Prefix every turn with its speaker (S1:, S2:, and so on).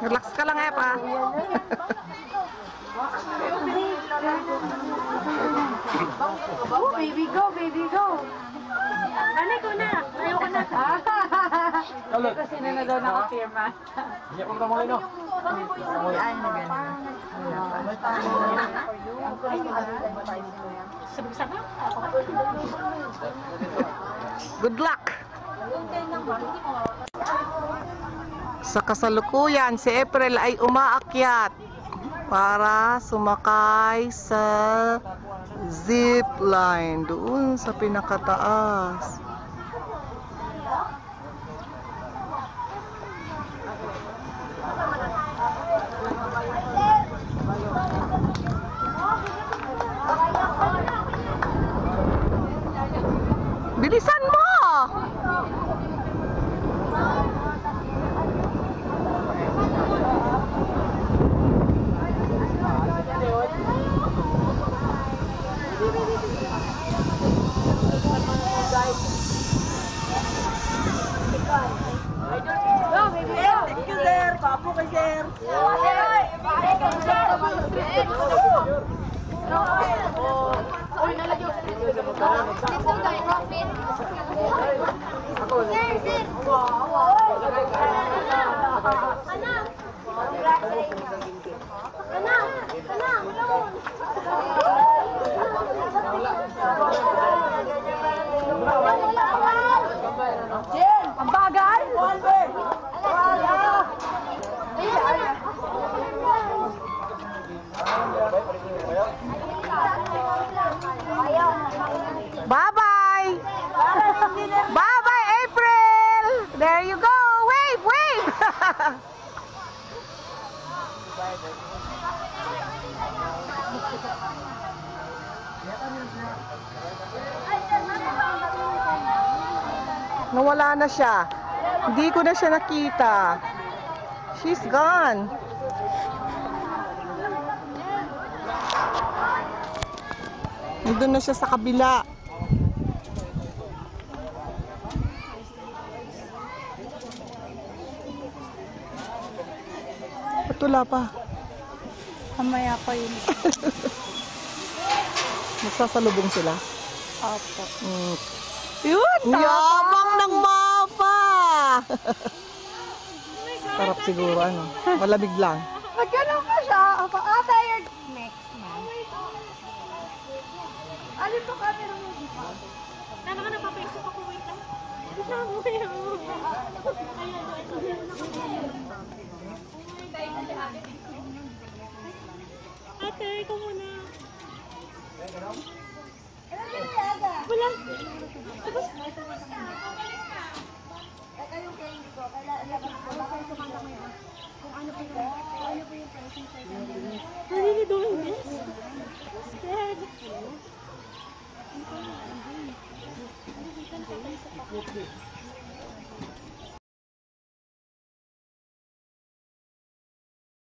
S1: Relax ka lang pa.
S2: Oh, baby go, baby go. Ano ko na? Ayoko na. Kasi na daw nakapirma.
S3: Hindi ko kamay no.
S2: Ay, na ganun.
S1: Good luck! Sa kasalukuyan, si April ay umaakyat para sumakay sa zipline doon sa pinakataas. Bilisan mo!
S2: Thank you, sir. Papo kay sir. Uy, nalagyo. Jen, ang bagal.
S1: Bye-bye! Bye-bye, April! There you go! Wave! Wave! Nawala na siya. Hindi ko na siya nakita. She's gone. Nandun na siya sa kabila. Patula pa.
S2: Kamaya pa yun.
S1: Magsasalubong sila.
S2: Opo.
S1: Yun! Yabang ng mapa! Sarap siguro, ano? Malamig lang.
S2: Nagkaroon pa siya. Tired. Next month. Alin to camera mo? Ano ka napapaisip ako? Wait lang. Ate, ikaw muna. Wala. Tapos, kayong candy ko, kailangan ko kung ano po yung pricing sa